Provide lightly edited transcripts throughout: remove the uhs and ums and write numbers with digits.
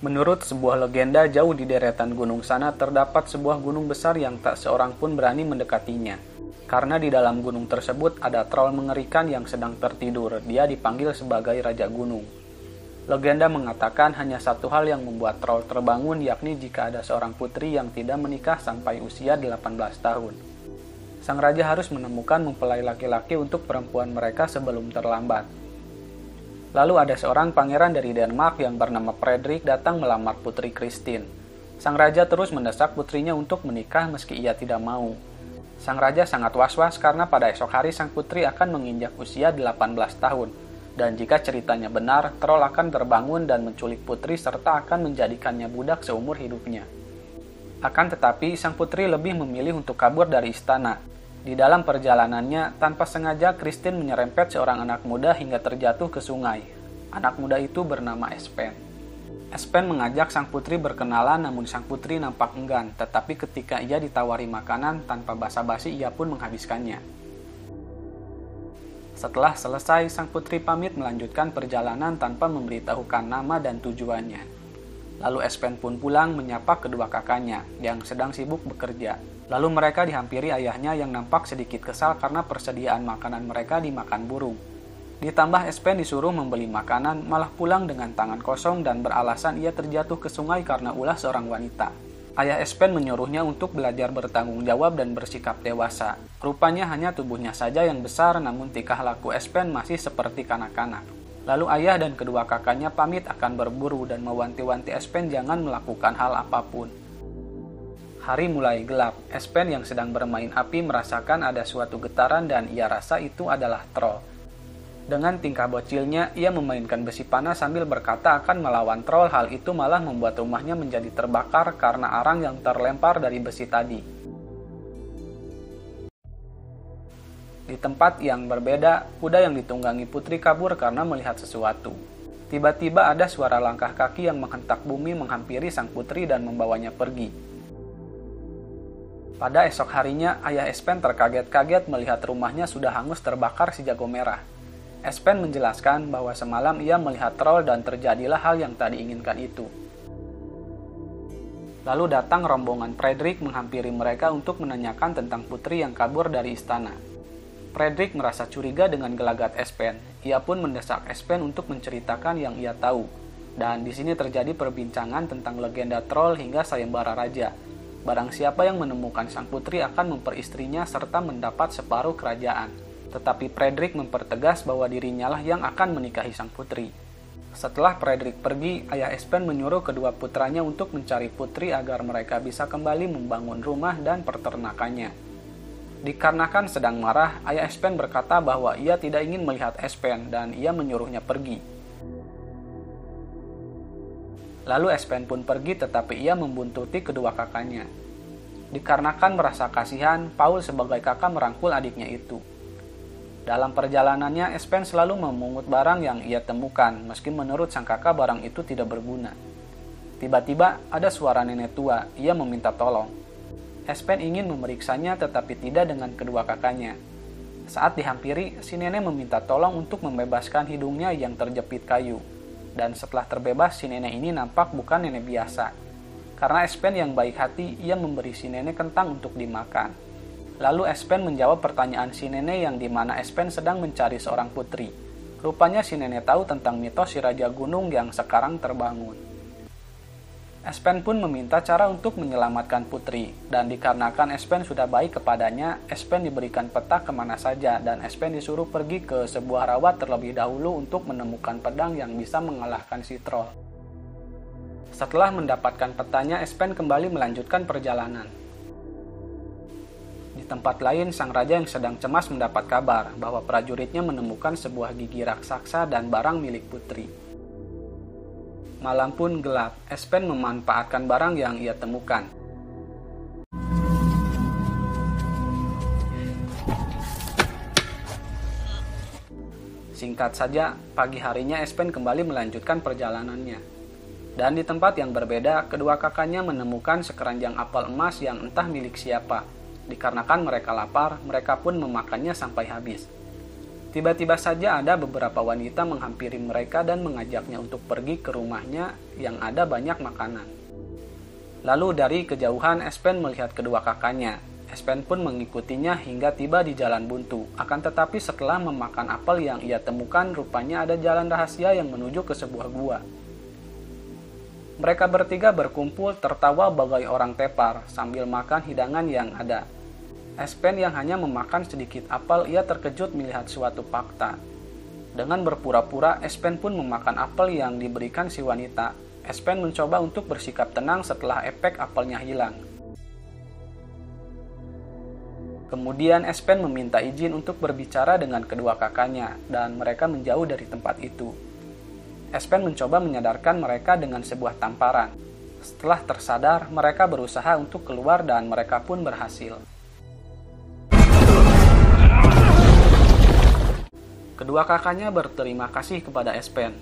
Menurut sebuah legenda, jauh di deretan gunung sana terdapat sebuah gunung besar yang tak seorang pun berani mendekatinya. Karena di dalam gunung tersebut ada troll mengerikan yang sedang tertidur. Dia dipanggil sebagai Raja Gunung. Legenda mengatakan hanya satu hal yang membuat troll terbangun, yakni jika ada seorang putri yang tidak menikah sampai usia 18 tahun. Sang raja harus menemukan mempelai laki-laki untuk perempuan mereka sebelum terlambat. Lalu ada seorang pangeran dari Denmark yang bernama Frederick datang melamar putri Christine. Sang raja terus mendesak putrinya untuk menikah meski ia tidak mau. Sang raja sangat was-was karena pada esok hari sang putri akan menginjak usia 18 tahun. Dan jika ceritanya benar, troll akan terbangun dan menculik putri serta akan menjadikannya budak seumur hidupnya. Akan tetapi, sang putri lebih memilih untuk kabur dari istana. Di dalam perjalanannya, tanpa sengaja Christine menyerempet seorang anak muda hingga terjatuh ke sungai. Anak muda itu bernama Espen. Espen mengajak sang putri berkenalan, namun sang putri nampak enggan, tetapi ketika ia ditawari makanan, tanpa basa-basi ia pun menghabiskannya. Setelah selesai, sang putri pamit melanjutkan perjalanan tanpa memberitahukan nama dan tujuannya. Lalu Espen pun pulang menyapa kedua kakaknya yang sedang sibuk bekerja. Lalu mereka dihampiri ayahnya yang nampak sedikit kesal karena persediaan makanan mereka dimakan burung. Ditambah Espen disuruh membeli makanan, malah pulang dengan tangan kosong dan beralasan ia terjatuh ke sungai karena ulah seorang wanita. Ayah Espen menyuruhnya untuk belajar bertanggung jawab dan bersikap dewasa. Rupanya hanya tubuhnya saja yang besar, namun tingkah laku Espen masih seperti kanak-kanak. Lalu ayah dan kedua kakaknya pamit akan berburu dan mewanti-wanti Espen jangan melakukan hal apapun. Hari mulai gelap. Espen yang sedang bermain api merasakan ada suatu getaran dan ia rasa itu adalah troll. Dengan tingkah bocilnya, ia memainkan besi panas sambil berkata akan melawan troll. Hal itu malah membuat rumahnya menjadi terbakar karena arang yang terlempar dari besi tadi. Di tempat yang berbeda, kuda yang ditunggangi putri kabur karena melihat sesuatu. Tiba-tiba ada suara langkah kaki yang menghentak bumi menghampiri sang putri dan membawanya pergi. Pada esok harinya, ayah Espen terkaget-kaget melihat rumahnya sudah hangus terbakar si jago merah. Espen menjelaskan bahwa semalam ia melihat troll dan terjadilah hal yang tak diinginkan itu. Lalu datang rombongan Frederick menghampiri mereka untuk menanyakan tentang putri yang kabur dari istana. Frederick merasa curiga dengan gelagat Espen. Ia pun mendesak Espen untuk menceritakan yang ia tahu. Dan di sini terjadi perbincangan tentang legenda troll hingga sayembara raja. Barang siapa yang menemukan sang putri akan memperistrinya serta mendapat separuh kerajaan. Tetapi Frederick mempertegas bahwa dirinya lah yang akan menikahi sang putri. Setelah Frederick pergi, ayah Espen menyuruh kedua putranya untuk mencari putri agar mereka bisa kembali membangun rumah dan peternakannya. Dikarenakan sedang marah, ayah Espen berkata bahwa ia tidak ingin melihat Espen dan ia menyuruhnya pergi. Lalu Espen pun pergi tetapi ia membuntuti kedua kakaknya. Dikarenakan merasa kasihan, Paul sebagai kakak merangkul adiknya itu. Dalam perjalanannya, Espen selalu memungut barang yang ia temukan, meski menurut sang kakak barang itu tidak berguna. Tiba-tiba ada suara nenek tua, ia meminta tolong. Espen ingin memeriksanya tetapi tidak dengan kedua kakaknya. Saat dihampiri, si nenek meminta tolong untuk membebaskan hidungnya yang terjepit kayu. Dan setelah terbebas, si nenek ini nampak bukan nenek biasa. Karena Espen yang baik hati, ia memberi si nenek kentang untuk dimakan. Lalu Espen menjawab pertanyaan si nenek yang dimana Espen sedang mencari seorang putri. Rupanya si nenek tahu tentang mitos si Raja Gunung yang sekarang terbangun. Espen pun meminta cara untuk menyelamatkan putri, dan dikarenakan Espen sudah baik kepadanya, Espen diberikan peta kemana saja, dan Espen disuruh pergi ke sebuah rawa terlebih dahulu untuk menemukan pedang yang bisa mengalahkan si troll. Setelah mendapatkan petanya, Espen kembali melanjutkan perjalanan. Di tempat lain, sang raja yang sedang cemas mendapat kabar bahwa prajuritnya menemukan sebuah gigi raksasa dan barang milik putri. Malam pun gelap, Espen memanfaatkan barang yang ia temukan. Singkat saja, pagi harinya Espen kembali melanjutkan perjalanannya. Dan di tempat yang berbeda, kedua kakaknya menemukan sekeranjang apel emas yang entah milik siapa. Dikarenakan mereka lapar, mereka pun memakannya sampai habis. Tiba-tiba saja ada beberapa wanita menghampiri mereka dan mengajaknya untuk pergi ke rumahnya yang ada banyak makanan. Lalu dari kejauhan Espen melihat kedua kakaknya. Espen pun mengikutinya hingga tiba di jalan buntu. Akan tetapi setelah memakan apel yang ia temukan, rupanya ada jalan rahasia yang menuju ke sebuah gua. Mereka bertiga berkumpul tertawa bagai orang tepar sambil makan hidangan yang ada. Espen yang hanya memakan sedikit apel, ia terkejut melihat suatu fakta. Dengan berpura-pura, Espen pun memakan apel yang diberikan si wanita. Espen mencoba untuk bersikap tenang setelah efek apelnya hilang. Kemudian Espen meminta izin untuk berbicara dengan kedua kakaknya, dan mereka menjauh dari tempat itu. Espen mencoba menyadarkan mereka dengan sebuah tamparan. Setelah tersadar, mereka berusaha untuk keluar dan mereka pun berhasil. Kedua kakaknya berterima kasih kepada Espen.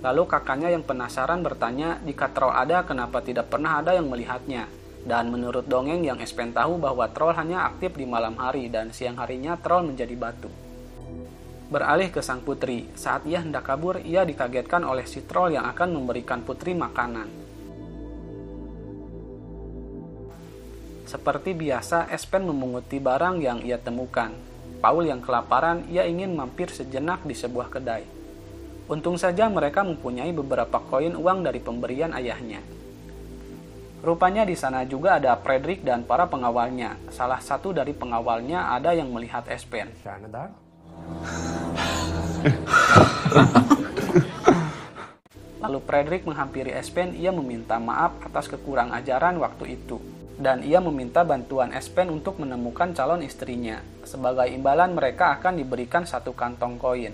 Lalu kakaknya yang penasaran bertanya, jika troll ada, kenapa tidak pernah ada yang melihatnya? Dan menurut dongeng yang Espen tahu bahwa troll hanya aktif di malam hari dan siang harinya troll menjadi batu. Beralih ke sang putri, saat ia hendak kabur, ia dikagetkan oleh si troll yang akan memberikan putri makanan. Seperti biasa, Espen memunguti barang yang ia temukan. Paul yang kelaparan, ia ingin mampir sejenak di sebuah kedai. Untung saja mereka mempunyai beberapa koin uang dari pemberian ayahnya. Rupanya di sana juga ada Fredrik dan para pengawalnya. Salah satu dari pengawalnya ada yang melihat Espen. Lalu Fredrik menghampiri Espen, ia meminta maaf atas kekurang ajaran waktu itu. Dan ia meminta bantuan Espen untuk menemukan calon istrinya. Sebagai imbalan mereka akan diberikan 1 kantong koin.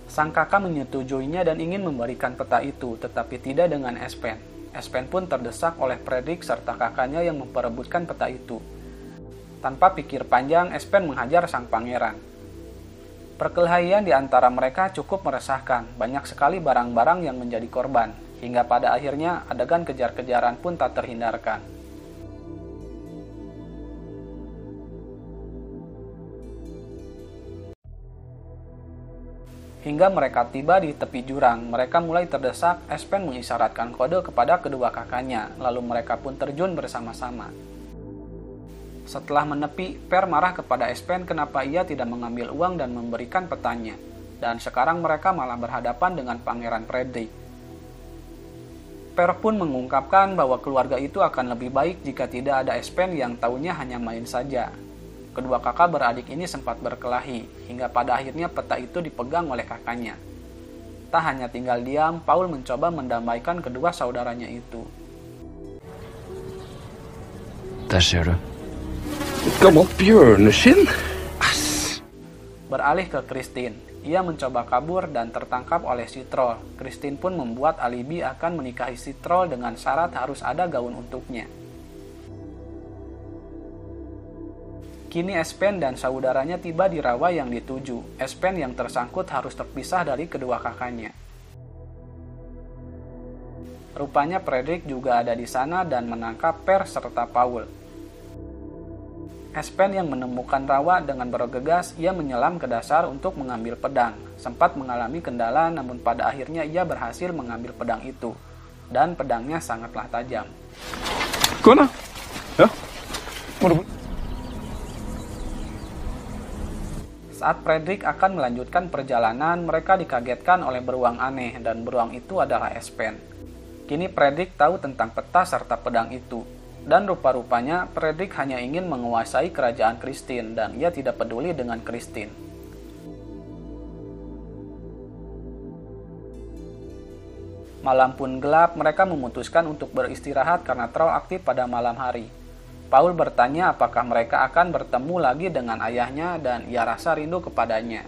Sang kakak menyetujuinya dan ingin memberikan peta itu, tetapi tidak dengan Espen. Espen pun terdesak oleh Fredrik serta kakaknya yang memperebutkan peta itu. Tanpa pikir panjang, Espen menghajar sang pangeran. Perkelahian di antara mereka cukup meresahkan. Banyak sekali barang-barang yang menjadi korban. Hingga pada akhirnya adegan kejar-kejaran pun tak terhindarkan. Hingga mereka tiba di tepi jurang, mereka mulai terdesak. Espen mengisyaratkan kode kepada kedua kakaknya, lalu mereka pun terjun bersama-sama. Setelah menepi, Per marah kepada Espen kenapa ia tidak mengambil uang dan memberikan petanya. Dan sekarang mereka malah berhadapan dengan Pangeran Fredrik. Per pun mengungkapkan bahwa keluarga itu akan lebih baik jika tidak ada Espen yang taunya hanya main saja. Kedua kakak beradik ini sempat berkelahi, hingga pada akhirnya peta itu dipegang oleh kakaknya. Tak hanya tinggal diam, Paul mencoba mendamaikan kedua saudaranya itu. Där ser du. Ett gammalt björnskinn. Beralih ke Kristin, ia mencoba kabur dan tertangkap oleh si troll. Kristin pun membuat alibi akan menikahi si troll dengan syarat harus ada gaun untuknya. Kini Espen dan saudaranya tiba di rawa yang dituju. Espen yang tersangkut harus terpisah dari kedua kakaknya. Rupanya Fredrik juga ada di sana dan menangkap Per serta Paul. Espen yang menemukan rawa dengan bergegas, ia menyelam ke dasar untuk mengambil pedang. Sempat mengalami kendala, namun pada akhirnya ia berhasil mengambil pedang itu. Dan pedangnya sangatlah tajam. Kolla! Ja. Saat Fredrik akan melanjutkan perjalanan, mereka dikagetkan oleh beruang aneh, dan beruang itu adalah Espen. Kini Fredrik tahu tentang peta serta pedang itu, dan rupa-rupanya Fredrik hanya ingin menguasai kerajaan Kristin, dan ia tidak peduli dengan Kristin. Malam pun gelap, mereka memutuskan untuk beristirahat karena troll aktif pada malam hari. Paul bertanya apakah mereka akan bertemu lagi dengan ayahnya dan ia rasa rindu kepadanya.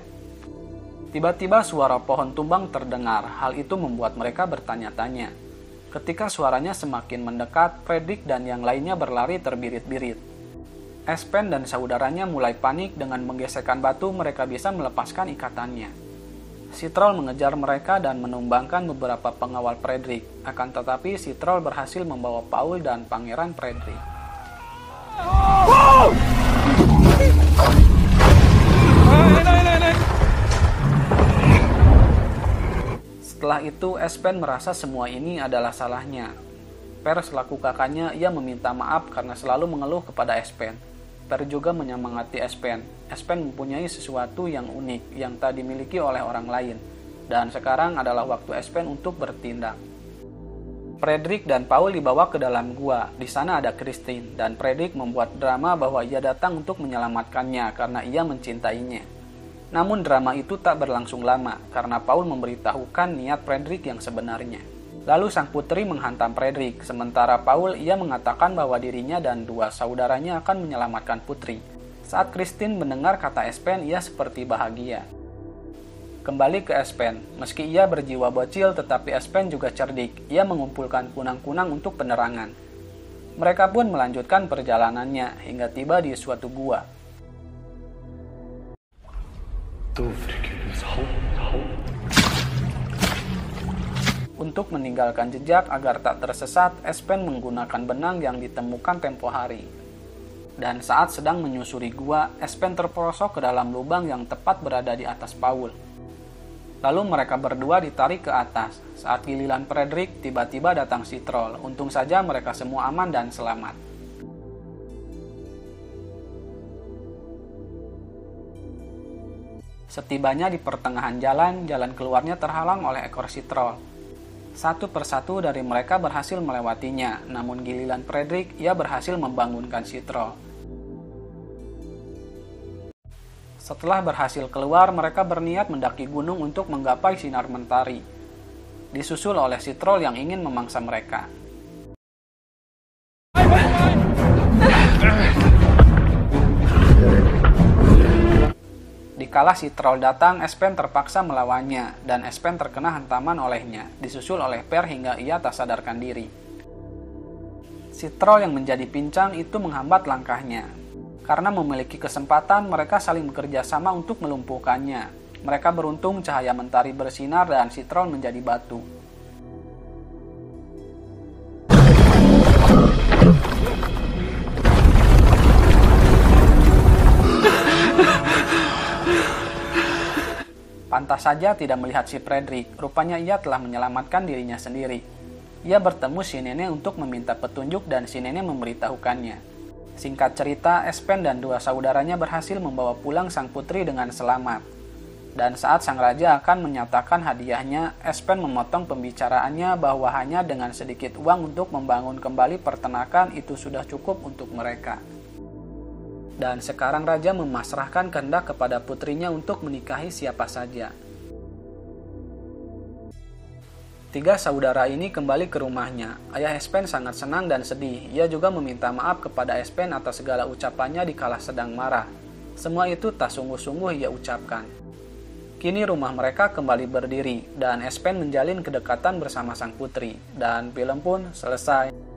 Tiba-tiba suara pohon tumbang terdengar, hal itu membuat mereka bertanya-tanya. Ketika suaranya semakin mendekat, Fredrik dan yang lainnya berlari terbirit-birit. Espen dan saudaranya mulai panik dengan menggesekkan batu mereka bisa melepaskan ikatannya. Si troll mengejar mereka dan menumbangkan beberapa pengawal Fredrik, akan tetapi si troll berhasil membawa Paul dan Pangeran Fredrik. Setelah itu, Espen merasa semua ini adalah salahnya. Per selaku kakaknya, ia meminta maaf karena selalu mengeluh kepada Espen. Per juga menyemangati Espen. Espen mempunyai sesuatu yang unik yang tak dimiliki oleh orang lain. Dan sekarang adalah waktu Espen untuk bertindak. Fredrik dan Paul dibawa ke dalam gua. Di sana ada Christine, dan Fredrik membuat drama bahwa ia datang untuk menyelamatkannya karena ia mencintainya. Namun drama itu tak berlangsung lama, karena Paul memberitahukan niat Fredrik yang sebenarnya. Lalu sang putri menghantam Fredrik, sementara Paul ia mengatakan bahwa dirinya dan dua saudaranya akan menyelamatkan putri. Saat Christine mendengar kata Espen, ia seperti bahagia. Kembali ke Espen, meski ia berjiwa bocil tetapi Espen juga cerdik. Ia mengumpulkan kunang-kunang untuk penerangan. Mereka pun melanjutkan perjalanannya hingga tiba di suatu gua. Untuk meninggalkan jejak agar tak tersesat, Espen menggunakan benang yang ditemukan tempo hari. Dan saat sedang menyusuri gua, Espen terperosok ke dalam lubang yang tepat berada di atas Paul. Lalu mereka berdua ditarik ke atas. Saat giliran Fredrik, tiba-tiba datang si troll. Untung saja mereka semua aman dan selamat. Setibanya di pertengahan jalan, jalan keluarnya terhalang oleh ekor si troll. Satu persatu dari mereka berhasil melewatinya, namun giliran Fredrik, ia berhasil membangunkan si troll. Setelah berhasil keluar, mereka berniat mendaki gunung untuk menggapai sinar mentari. Disusul oleh si troll yang ingin memangsa mereka. Dikala si troll datang, Espen terpaksa melawannya, dan Espen terkena hantaman olehnya, disusul oleh Per hingga ia tak sadarkan diri. Si troll yang menjadi pincang itu menghambat langkahnya. Karena memiliki kesempatan, mereka saling bekerja sama untuk melumpuhkannya. Mereka beruntung cahaya mentari bersinar dan si troll menjadi batu. Pantas saja tidak melihat si Fredrik, rupanya ia telah menyelamatkan dirinya sendiri. Ia bertemu si nenek untuk meminta petunjuk dan si nenek memberitahukannya. Singkat cerita, Espen dan dua saudaranya berhasil membawa pulang sang putri dengan selamat. Dan saat sang raja akan menyatakan hadiahnya, Espen memotong pembicaraannya bahwa hanya dengan sedikit uang untuk membangun kembali peternakan itu sudah cukup untuk mereka. Dan sekarang raja memasrahkan kehendak kepada putrinya untuk menikahi siapa saja. Tiga saudara ini kembali ke rumahnya. Ayah Espen sangat senang dan sedih. Ia juga meminta maaf kepada Espen atas segala ucapannya dikala sedang marah. Semua itu tak sungguh-sungguh ia ucapkan. Kini rumah mereka kembali berdiri, dan Espen menjalin kedekatan bersama sang putri. Dan film pun selesai.